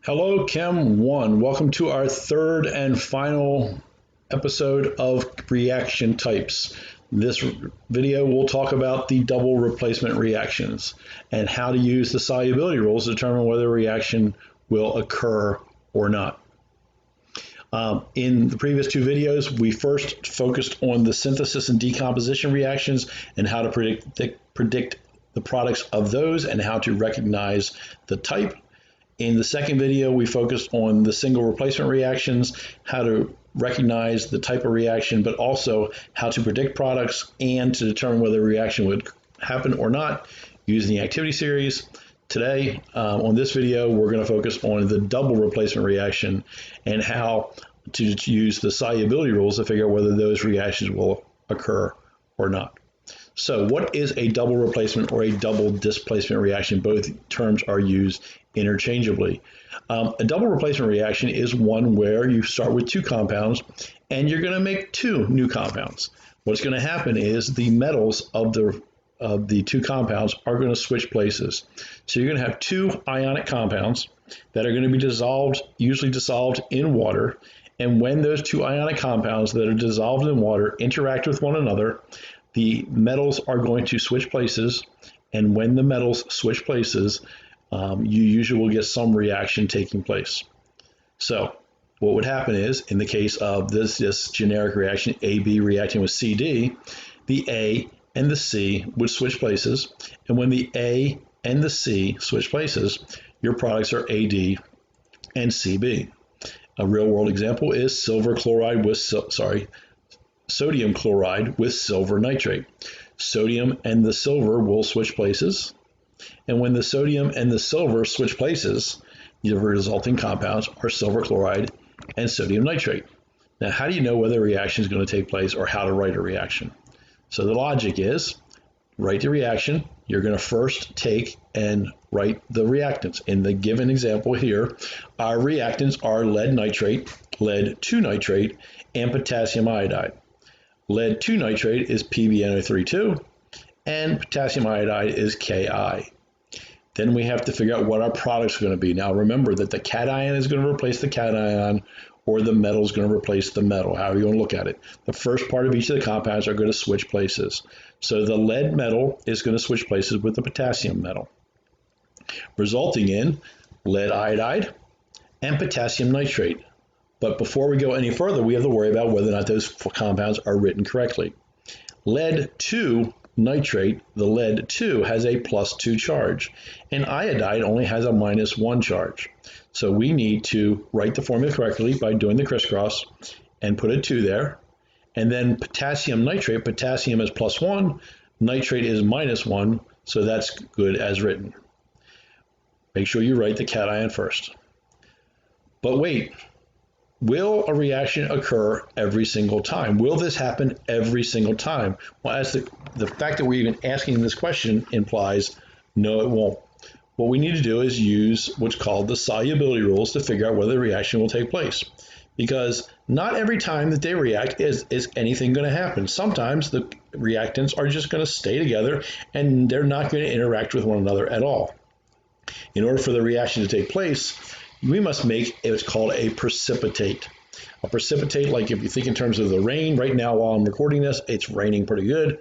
Hello, Chem 1. Welcome to our third and final episode of reaction types. This video will talk about the double replacement reactions and how to use the solubility rules to determine whether a reaction will occur or not. In the previous two videos, we first focused on the synthesis and decomposition reactions and how to predict the products of those and how to recognize the type. In the second video, we focused on the single replacement reactions, how to recognize the type of reaction, but also how to predict products and to determine whether a reaction would happen or not using the activity series. Today, on this video, we're going to focus on the double replacement reaction and how to use the solubility rules to figure out whether those reactions will occur or not. So what is a double replacement or a double displacement reaction? Both terms are used interchangeably. A double replacement reaction is one where you start with two compounds and you're going to make two new compounds. What's going to happen is the metals of the two compounds are going to switch places. So you're going to have two ionic compounds that are going to be usually dissolved in water. And when those two ionic compounds that are dissolved in water interact with one another, the metals are going to switch places, and when the metals switch places, you usually will get some reaction taking place. So what would happen is, in the case of this generic reaction, AB reacting with CD, the A and the C would switch places, and when the A and the C switch places, your products are AD and CB. A real-world example is sodium chloride with silver nitrate. Sodium and the silver will switch places, and when the sodium and the silver switch places, the resulting compounds are silver chloride and sodium nitrate. Now, how do you know whether a reaction is going to take place or how to write a reaction? So the logic is, write the reaction. You're going to first take and write the reactants. In the given example here, our reactants are lead nitrate, lead 2 nitrate, and potassium iodide. Lead 2 nitrate is PbNO32, and potassium iodide is Ki. Then we have to figure out what our products are going to be. Now remember that the cation is going to replace the cation, or the metal is going to replace the metal, however you want to look at it. The first part of each of the compounds are going to switch places. So the lead metal is going to switch places with the potassium metal, resulting in lead iodide and potassium nitrate. But before we go any further, we have to worry about whether or not those compounds are written correctly. Lead 2 nitrate, the lead 2 has a +2 charge, and iodide only has a -1 charge. So we need to write the formula correctly by doing the crisscross and put a 2 there. And then potassium nitrate, potassium is +1, nitrate is -1, so that's good as written. Make sure you write the cation first. But wait. Will a reaction occur every single time? Will this happen every single time? Well, as the fact that we're even asking this question implies, no, it won't. What we need to do is use what's called the solubility rules to figure out whether the reaction will take place. Because not every time that they react is anything going to happen. Sometimes the reactants are just going to stay together and they're not going to interact with one another at all. In order for the reaction to take place, we must make what's called a precipitate. A precipitate, like if you think in terms of the rain, right now while I'm recording this, it's raining pretty good.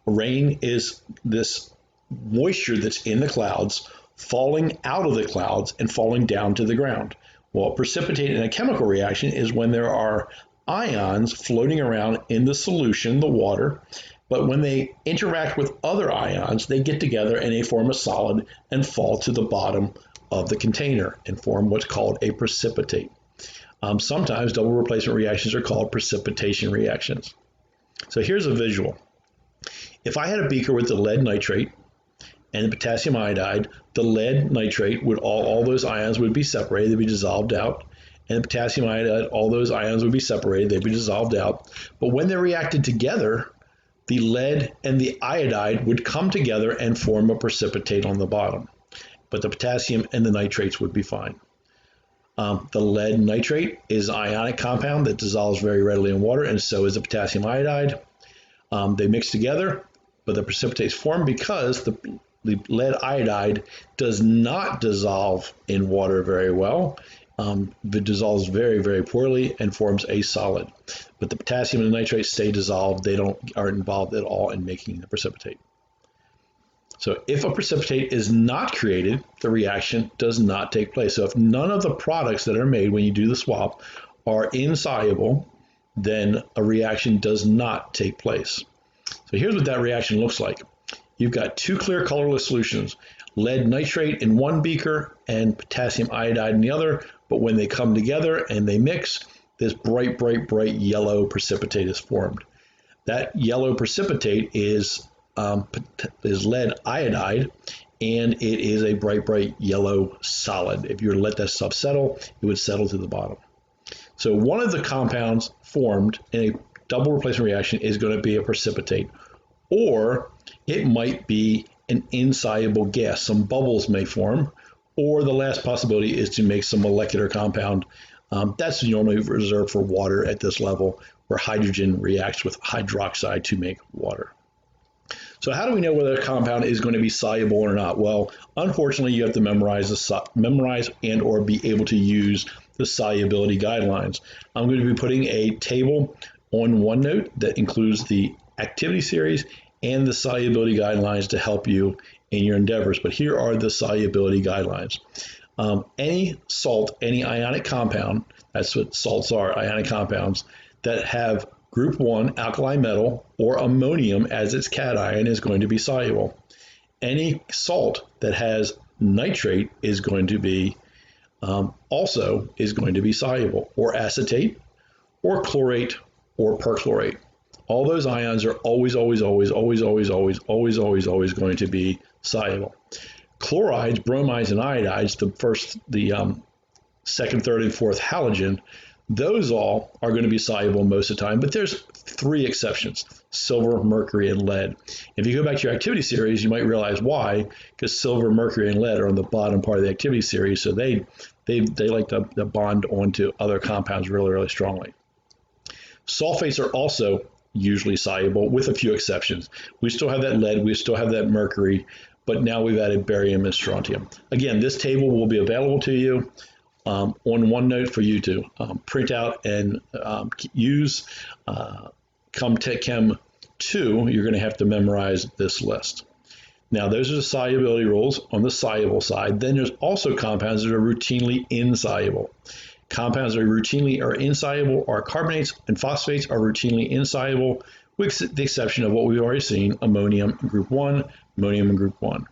Rain is this moisture that's in the clouds falling out of the clouds and falling down to the ground. Well, precipitate in a chemical reaction is when there are ions floating around in the solution, the water, but when they interact with other ions, they get together and they form a solid and fall to the bottom of the container and form what's called a precipitate. Sometimes double replacement reactions are called precipitation reactions. So here's a visual. If I had a beaker with the lead nitrate and the potassium iodide, the lead nitrate would all those ions would be separated, they'd be dissolved out, and the potassium iodide, all those ions would be separated, they'd be dissolved out. But when they reacted together, the lead and the iodide would come together and form a precipitate on the bottom. But the potassium and the nitrates would be fine. The lead nitrate is an ionic compound that dissolves very readily in water, and so is the potassium iodide. They mix together, but the precipitates form because the the lead iodide does not dissolve in water very well. It dissolves very, very poorly and forms a solid. But the potassium and the nitrate stay dissolved. They aren't involved at all in making the precipitate. So if a precipitate is not created, the reaction does not take place. So if none of the products that are made when you do the swap are insoluble, then a reaction does not take place. So here's what that reaction looks like. You've got two clear colorless solutions, lead nitrate in one beaker and potassium iodide in the other, but when they come together and they mix, this bright, bright, bright yellow precipitate is formed. That yellow precipitate is lead iodide, and it is a bright, bright yellow solid. If you were to let that stuff settle, it would settle to the bottom. So one of the compounds formed in a double replacement reaction is going to be a precipitate, or it might be an insoluble gas. Some bubbles may form, or the last possibility is to make some molecular compound. That's normally reserved for water at this level, where hydrogen reacts with hydroxide to make water. So how do we know whether a compound is going to be soluble or not? Well, unfortunately, you have to memorize and or be able to use the solubility guidelines. I'm going to be putting a table on OneNote that includes the activity series and the solubility guidelines to help you in your endeavors. But here are the solubility guidelines. Any salt, any ionic compound, that's what salts are, ionic compounds, that have group 1 alkali metal or ammonium as its cation is going to be soluble. Any salt that has nitrate is going to be also is going to be soluble, or acetate, or chlorate, or perchlorate. All those ions are always going to be soluble. Chlorides, bromides, and iodides, the second, third, and fourth halogen, those all are going to be soluble most of the time, but there's 3 exceptions: silver, mercury, and lead. If you go back to your activity series, you might realize why, because silver, mercury, and lead are on the bottom part of the activity series, so they like to bond onto other compounds really, really strongly. Sulfates are also usually soluble, with a few exceptions. We still have that lead, we still have that mercury, but now we've added barium and strontium. Again, this table will be available to you on OneNote for you to print out and use. Come Tech Chem 2, you're going to have to memorize this list. Now, those are the solubility rules on the soluble side. Then there's also compounds that are routinely insoluble. Compounds that routinely are insoluble are carbonates and phosphates are routinely insoluble, with the exception of what we've already seen, ammonium group 1, ammonium group 1.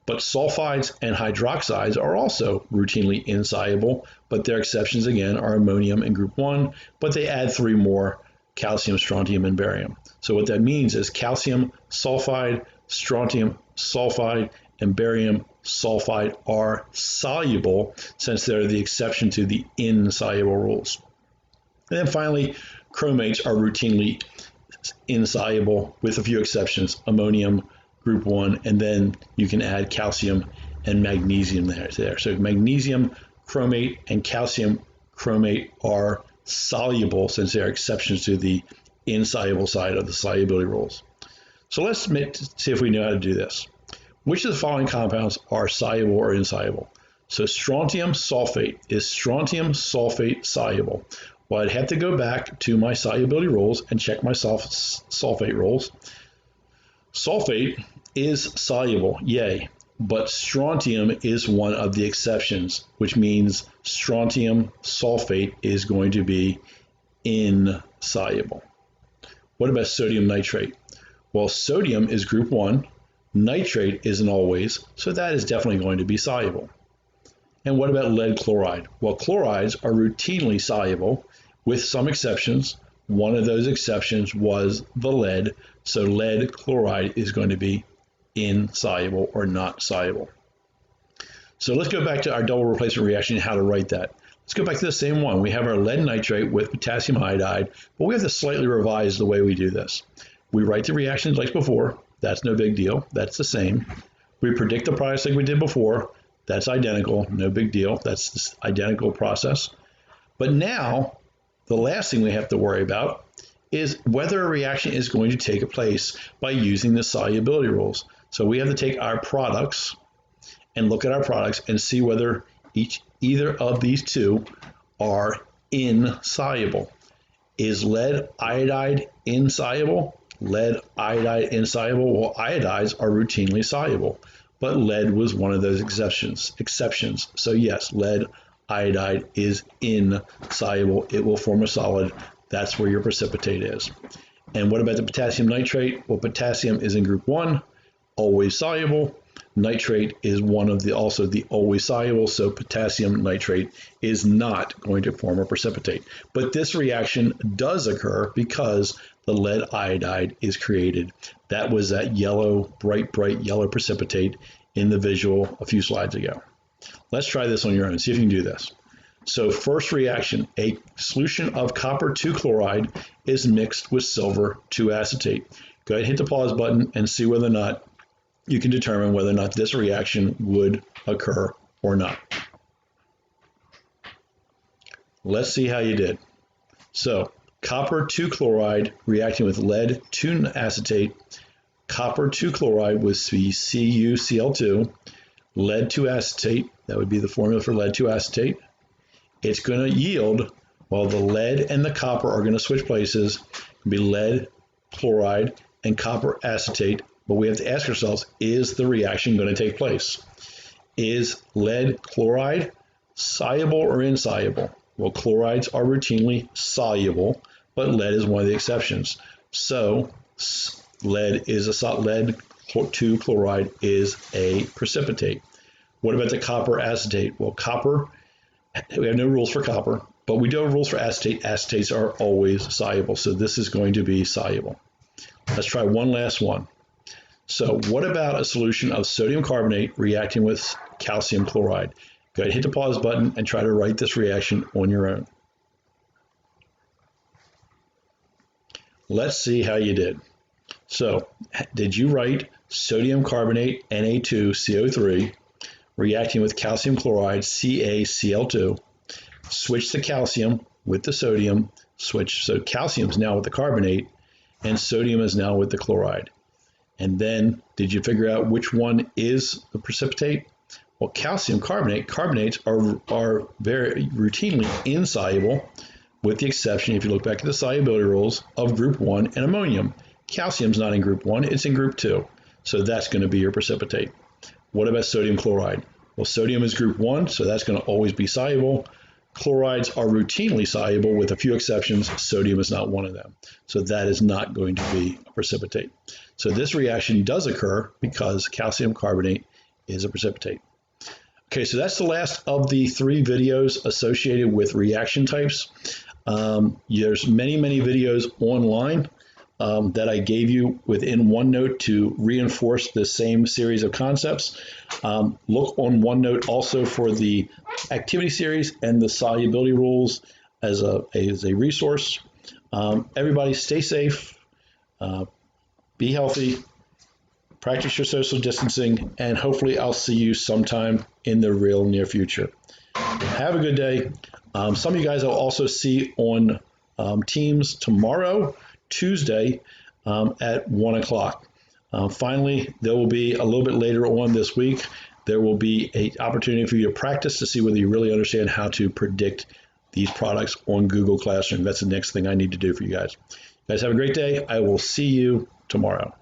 But sulfides and hydroxides are also routinely insoluble, but their exceptions again are ammonium and group 1, but they add 3 more: calcium, strontium, and barium. So what that means is calcium sulfide, strontium sulfide, and barium sulfide are soluble, since they're the exception to the insoluble rules. And then finally, chromates are routinely insoluble, with a few exceptions: ammonium group 1, and then you can add calcium and magnesium there. So magnesium chromate and calcium chromate are soluble, since they are exceptions to the insoluble side of the solubility rules. So let's see if we know how to do this. Which of the following compounds are soluble or insoluble? So strontium sulfate, is strontium sulfate soluble? Well, I'd have to go back to my solubility rules and check my sulfate rules. Sulfate is soluble, yay, but strontium is one of the exceptions, which means strontium sulfate is going to be insoluble. What about sodium nitrate? Well, sodium is group 1, nitrate isn't always, so that is definitely going to be soluble. And what about lead chloride? Well, chlorides are routinely soluble, with some exceptions. One of those exceptions was the lead, so lead chloride is going to be insoluble or not soluble. So let's go back to our double replacement reaction and how to write that. Let's go back to the same one. We have our lead nitrate with potassium iodide, but we have to slightly revise the way we do this. We write the reactions like before. That's no big deal. That's the same. We predict the products like we did before. That's identical. No big deal. That's the identical process. But now, the last thing we have to worry about is whether a reaction is going to take place by using the solubility rules. So we have to take our products and look at our products and see whether either of these two are insoluble. Is lead iodide insoluble? Lead iodide insoluble? Well, iodides are routinely soluble, but lead was one of those exceptions. So yes, lead iodide is insoluble. It will form a solid. That's where your precipitate is. And what about the potassium nitrate? Well, potassium is in group 1, always soluble. Nitrate is one of the also the always soluble, so potassium nitrate is not going to form a precipitate. But this reaction does occur because the lead iodide is created. That was that yellow, bright yellow precipitate in the visual a few slides ago. Let's try this on your own, see if you can do this. So first reaction, a solution of copper 2 chloride is mixed with silver 2 acetate. Go ahead and hit the pause button and see whether or not you can determine whether or not this reaction would occur or not. Let's see how you did. So copper 2 chloride reacting with lead 2 acetate, copper 2 chloride with CuCl2, lead 2 acetate, that would be the formula for lead 2 acetate. It's going to yield, while the lead and the copper are going to switch places, it'll be lead chloride and copper acetate. But we have to ask ourselves, is the reaction going to take place? Is lead chloride soluble or insoluble? Well, chlorides are routinely soluble, but lead is one of the exceptions. So lead 2 chloride is a precipitate. What about the copper acetate? Well, copper, we have no rules for copper, but we do have rules for acetate. Acetates are always soluble, so this is going to be soluble. Let's try one last one. So what about a solution of sodium carbonate reacting with calcium chloride? Go ahead, hit the pause button and try to write this reaction on your own. Let's see how you did. So did you write sodium carbonate Na2CO3 reacting with calcium chloride CaCl2, switch the calcium with the sodium, switch, so calcium is now with the carbonate and sodium is now with the chloride. And then, did you figure out which one is the precipitate? Well, calcium carbonate, carbonates are very routinely insoluble, with the exception, if you look back at the solubility rules, of group 1 and ammonium. Calcium's not in group 1, it's in group 2. So that's going to be your precipitate. What about sodium chloride? Well, sodium is group 1, so that's going to always be soluble. Chlorides are routinely soluble, with a few exceptions. Sodium is not one of them. So that is not going to be a precipitate. So this reaction does occur because calcium carbonate is a precipitate. Okay, so that's the last of the 3 videos associated with reaction types. There's many videos online that I gave you within OneNote to reinforce the same series of concepts. Look on OneNote also for the activity series and the solubility rules as a resource. Everybody stay safe, be healthy, practice your social distancing, and hopefully I'll see you sometime in the real near future. Have a good day. Some of you guys I'll also see on Teams tomorrow, Tuesday, at 1 o'clock. Finally, there will be a little bit later on this week, there will be an opportunity for you to practice to see whether you really understand how to predict these products on Google Classroom. That's the next thing I need to do for you guys. You guys have a great day. I will see you tomorrow.